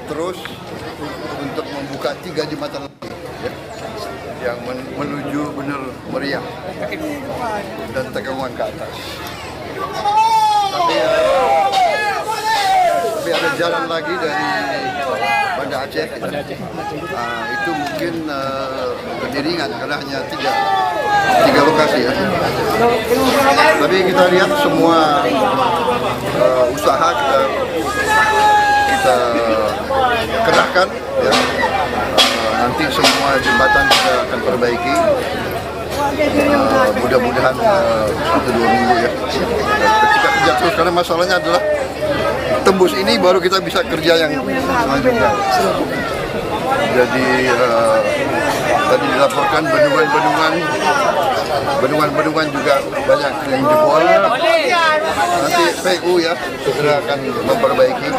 terus untuk membuka 3 jembatan lagi ya, yang menuju Bener Meriah dan Tegangan ke atas. Tapi ada jalan lagi dari Banda Aceh. Itu mungkin beriringan karena hanya tiga lokasi ya. Tapi kita lihat semua usaha kita kerahkan ya. Nanti semua jembatan kita akan perbaiki. Mudah-mudahan 1-2 minggu ya. Kita kerja terus karena masalahnya adalah tembus ini baru kita bisa kerja yang selanjutnya. Jadi tadi dilaporkan bendungan juga banyak yang jebol. Nanti PU ya segera akan memperbaiki.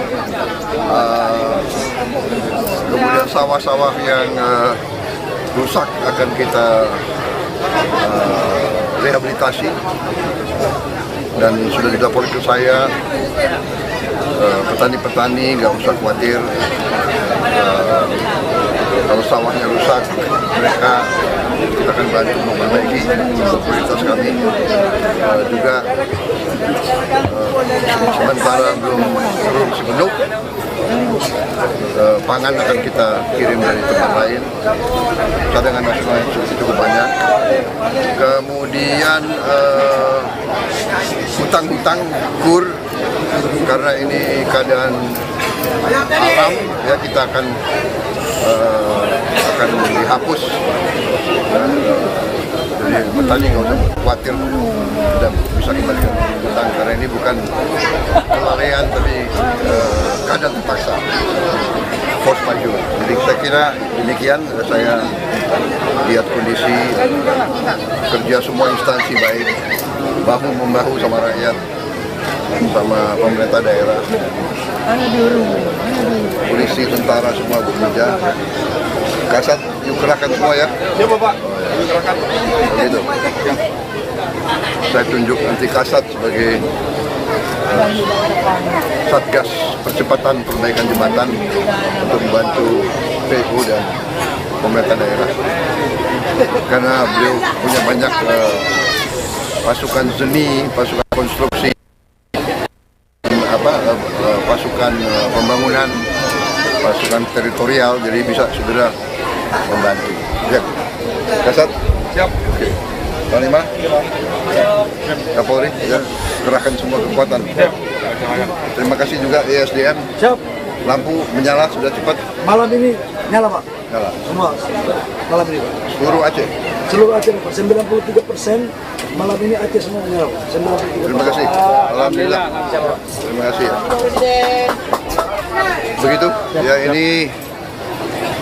Kemudian sawah-sawah yang rusak akan kita rehabilitasi, dan sudah dilaporkan ke saya. Petani-petani nggak usah khawatir, kalau sawahnya rusak kita akan bantu memperbaiki. Prioritas kami juga sementara belum sepenuh, pangan akan kita kirim dari tempat lain, cadangan nasional cukup banyak. Kemudian hutang-hutang kur, karena ini keadaan alam ya, kita akan dihapus. Jadi petani nggak usah khawatir, sudah bisa kembali ke hutang karena ini bukan kelalaian tapi keadaan terpaksa, force majeure. Jadi saya kira demikian. Saya lihat kondisi kerja semua instansi baik, bahu-membahu sama rakyat, sama pemerintah daerah, polisi, tentara semua bekerja. Kasat yuk kerahkan semua ya. Siapa Pak? Kerahkan. Begitu. Saya tunjuk nanti Kasat sebagai Satgas Percepatan Perbaikan Jembatan untuk membantu PU dan pemerintah daerah. Karena beliau punya banyak pasukan seni, pasukan konstruksi, pasukan pembangunan, pasukan teritorial, jadi bisa segera membantu. Ya, Kasat. Siap. Oke. Panglima. Kapolri, ya, kerahkan semua kekuatan. Siap. Terima kasih juga ESDM. Siap. Lampu menyala sudah cepat. Malam ini nyala Pak. Nyala. Semua malam ini Pak. Seluruh Aceh. Seluruh Aceh Pak. 93% malam ini Aceh semua menyala. 93%. Terima kasih. Alhamdulillah. Terima kasih ya. Begitu. Ya, ini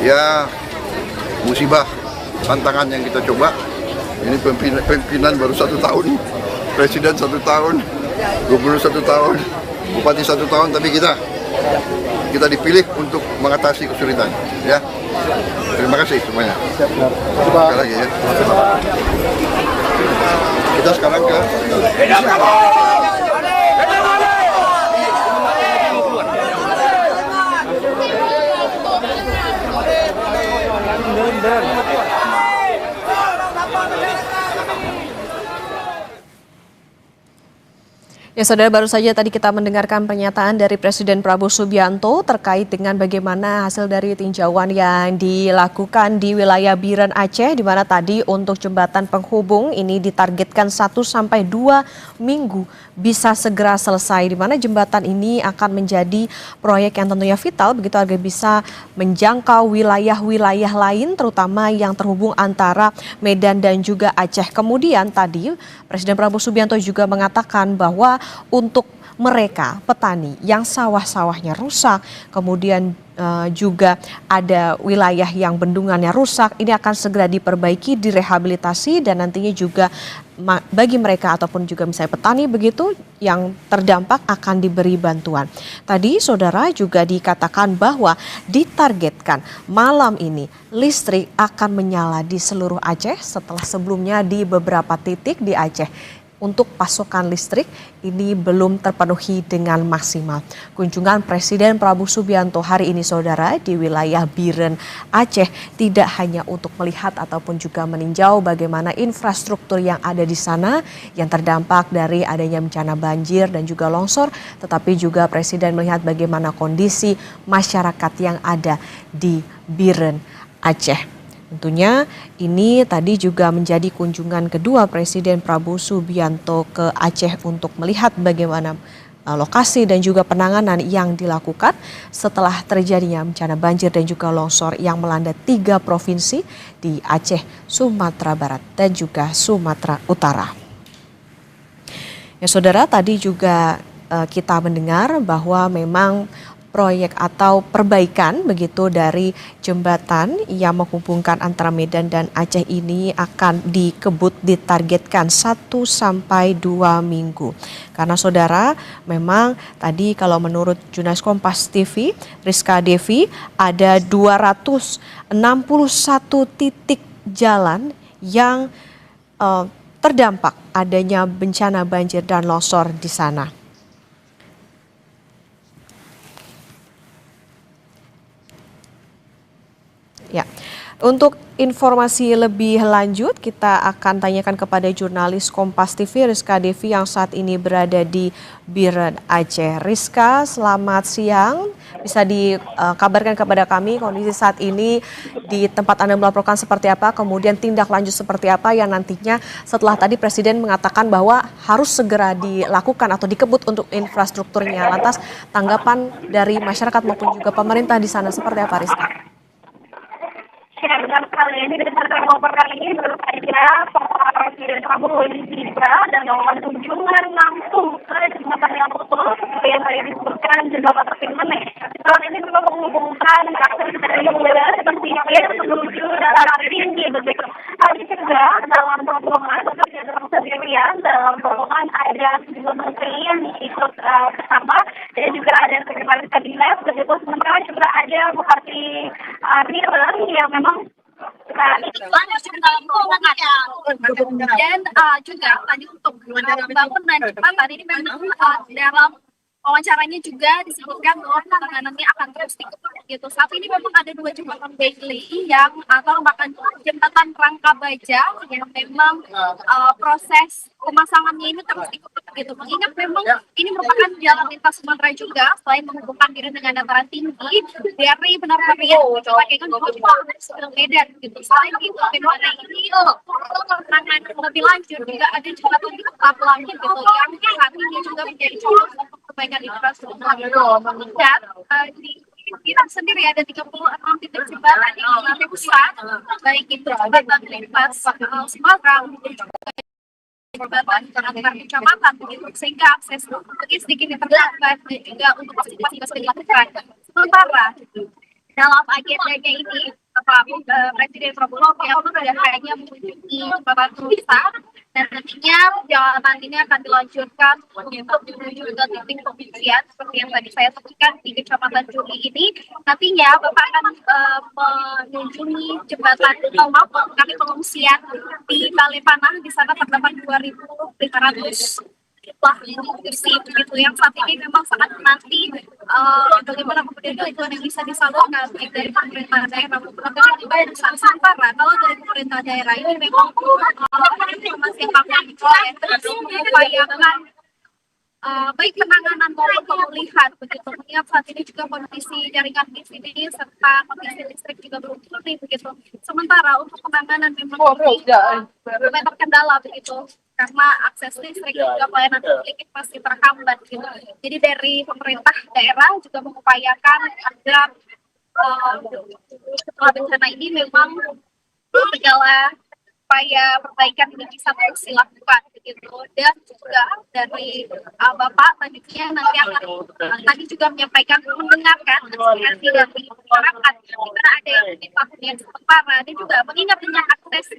ya musibah, tantangan yang kita coba. Ini pimpinan baru 1 tahun, presiden 1 tahun, gubernur 1 tahun, bupati 1 tahun, tapi kita dipilih untuk mengatasi kesulitan. Ya, terima kasih semuanya. Sekali lagi ya. Kita sekarang ke Ya, saudara, baru saja tadi kita mendengarkan pernyataan dari Presiden Prabowo Subianto terkait dengan bagaimana hasil dari tinjauan yang dilakukan di wilayah Biren Aceh, di mana tadi untuk jembatan penghubung ini ditargetkan 1-2 minggu bisa segera selesai, di mana jembatan ini akan menjadi proyek yang tentunya vital begitu agar bisa menjangkau wilayah-wilayah lain, terutama yang terhubung antara Medan dan juga Aceh. Kemudian tadi Presiden Prabowo Subianto juga mengatakan bahwa untuk mereka petani yang sawah-sawahnya rusak, kemudian juga ada wilayah yang bendungannya rusak, ini akan segera diperbaiki, direhabilitasi, dan nantinya juga bagi mereka ataupun juga misalnya petani begitu yang terdampak akan diberi bantuan. Tadi saudara juga dikatakan bahwa ditargetkan malam ini listrik akan menyala di seluruh Aceh setelah sebelumnya di beberapa titik di Aceh untuk pasokan listrik ini belum terpenuhi dengan maksimal. Kunjungan Presiden Prabowo Subianto hari ini saudara di wilayah Biren, Aceh tidak hanya untuk melihat ataupun juga meninjau bagaimana infrastruktur yang ada di sana yang terdampak dari adanya bencana banjir dan juga longsor, tetapi juga Presiden melihat bagaimana kondisi masyarakat yang ada di Biren, Aceh. Tentunya ini tadi juga menjadi kunjungan kedua Presiden Prabowo Subianto ke Aceh untuk melihat bagaimana lokasi dan juga penanganan yang dilakukan setelah terjadinya bencana banjir dan juga longsor yang melanda 3 provinsi di Aceh, Sumatera Barat dan juga Sumatera Utara. Ya saudara, tadi juga kita mendengar bahwa memang proyek atau perbaikan begitu dari jembatan yang menghubungkan antara Medan dan Aceh ini akan dikebut ditargetkan 1 sampai 2 minggu. Karena saudara memang tadi kalau menurut jurnalis Kompas TV Rizka Devi ada 261 titik jalan yang terdampak adanya bencana banjir dan longsor di sana. Ya, untuk informasi lebih lanjut kita akan tanyakan kepada jurnalis Kompas TV Rizka Devi yang saat ini berada di Biren, Aceh. Rizka, selamat siang. Bisa dikabarkan kepada kami kondisi saat ini di tempat Anda melaporkan seperti apa, kemudian tindak lanjut seperti apa yang nantinya setelah tadi Presiden mengatakan bahwa harus segera dilakukan atau dikebut untuk infrastrukturnya. Lantas tanggapan dari masyarakat maupun juga pemerintah di sana seperti apa, Rizka? Ya, benar sekali. Ini berdasarkan laporan kali ini baru saja Bapak Presiden Prabowo ini tiba dan melakukan kunjungan langsung ke jembatan yang putus seperti yang tadi disebutkan jembatan Terpinmene. Jembatan ini memang menghubungkan akses dari wilayah seperti yang menuju dataran tinggi begitu. Tadi juga dalam rombongan tidak terlalu sendirian, dalam rombongan ada sejumlah menteri yang ikut bersama dan juga ada sekretaris kabinet begitu. Sementara juga ada Bupati Biren yang memang dan juga tadi untuk bangunan jembatan ini memang dalam wawancaranya juga disebutkan bahwa penanganannya akan terus dikebut gitu. Saat ini memang ada 2 jembatan Bailey yang atau bahkan jembatan Rangka Baja yang memang proses pemasangannya ini terus dikebut gitu. Mengingat memang ini merupakan jalan lintas Sumatera juga selain menghubungkan Biren dengan dataran tinggi dari Benar-benar coba dengan Medan gitu. Selain itu fenomena ini penanganan lebih lanjut juga ada jembatan di Kota Langit gitu yang saat ini juga menjadi contoh untuk perbaikan infrastruktur dan di Iran sendiri ada 36 titik jembatan yang lebih besar, baik itu jembatan lintas Sumatera maupun juga jembatan antar kecamatan begitu, sehingga akses mungkin sedikit terlambat dan juga untuk antisipasi bisa dilakukan. Sementara dalam agendanya ini Bapak Presiden Prabowo Subianto tidak hanya mengunjungi jembatan Tusa dan nantinya perjalanan ini akan dilanjutkan untuk menuju ke titik pengungsian seperti yang tadi saya sebutkan di Kecamatan Juli ini. Nantinya Bapak akan mengunjungi jembatan kami pengungsian di Balepanah. Di sana terdapat 2.500 bersih begitu yang saat ini memang sangat menanti bagaimana kemudian bantuan yang bisa disalurkan baik dari pemerintah daerah maupun dari Nusantara. Kalau dari pemerintah daerah ini memang informasi yang kami peroleh terus mengupayakan baik penanganan maupun pemulihan begitu. Mengingat saat ini juga kondisi jaringan di sini serta kondisi listrik juga belum pulih begitu. Sementara untuk penanganan memang memang kendala begitu karena akses listrik dan juga pelayanan publik pasti terhambat gitu. Jadi dari pemerintah daerah juga mengupayakan agar setelah bencana ini memang segala upaya perbaikan ini bisa terus dilakukan begitu. Dan juga dari Bapak tadinya nanti akan tadi juga menyampaikan mendengarkan aspirasi dari masyarakat di mana ada yang menimpa sementara dan juga mengingat dengan akses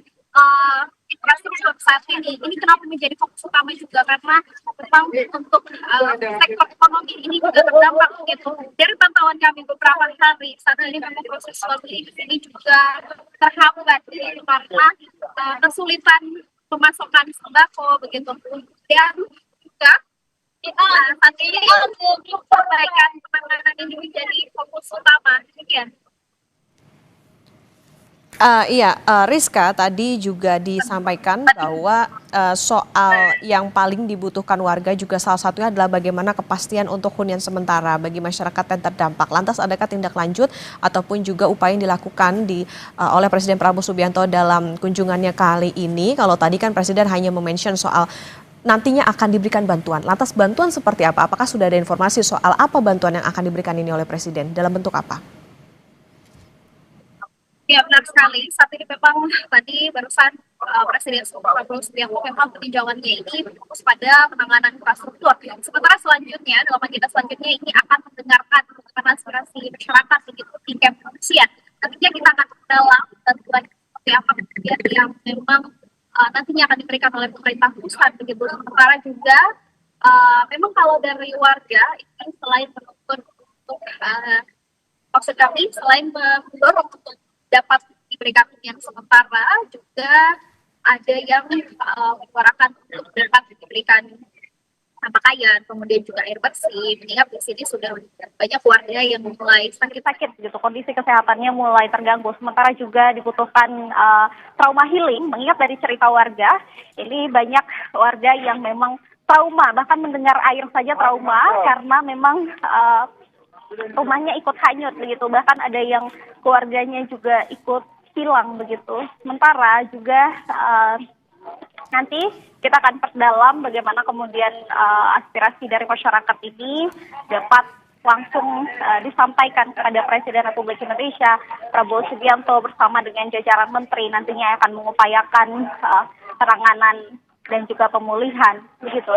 infrastruktur saat ini kenapa menjadi fokus utama juga karena memang untuk sektor ekonomi ini juga terdampak gitu. Dari pantauan kami beberapa hari saat ini memang proses lobby ini juga terhambat karena kesulitan pemasokan sembako begitu dan juga kita saat ini untuk perbaikan penanganan ini menjadi fokus utama. Demikian. Rizka, tadi juga disampaikan bahwa soal yang paling dibutuhkan warga juga salah satunya adalah bagaimana kepastian untuk hunian sementara bagi masyarakat yang terdampak. Lantas adakah tindak lanjut ataupun juga upaya yang dilakukan oleh Presiden Prabowo Subianto dalam kunjungannya kali ini? Kalau tadi kan Presiden hanya mention soal nantinya akan diberikan bantuan. Lantas bantuan seperti apa? Apakah sudah ada informasi soal apa bantuan yang akan diberikan ini oleh Presiden? Dalam bentuk apa? Ya benar sekali, saat ini memang tadi barusan Presiden Prabowo Subianto memang peninjauannya ini fokus pada penanganan infrastruktur. Sementara selanjutnya, dalam agenda selanjutnya ini akan mendengarkan aspirasi masyarakat begitu tingkat pengungsian. Ketika kita akan dalam bantuan seperti apa kemudian yang memang nantinya akan diberikan oleh pemerintah pusat begitu. Sementara juga memang kalau dari warga ini selain menuntut untuk maksud kami selain mendorong untuk dapat diberikan hunian sementara, juga ada yang menyuarakan untuk dapat diberikan pakaian, kemudian juga air bersih. Mengingat di sini sudah banyak warga yang mulai sakit-sakit gitu, kondisi kesehatannya mulai terganggu. Sementara juga dibutuhkan trauma healing. Mengingat dari cerita warga, ini banyak warga yang memang trauma, bahkan mendengar air saja trauma karena memang rumahnya ikut hanyut begitu, bahkan ada yang keluarganya juga ikut hilang begitu. Sementara juga nanti kita akan perdalam bagaimana kemudian aspirasi dari masyarakat ini dapat langsung disampaikan kepada Presiden Republik Indonesia Prabowo Subianto bersama dengan jajaran menteri nantinya akan mengupayakan penanganan dan juga pemulihan begitu.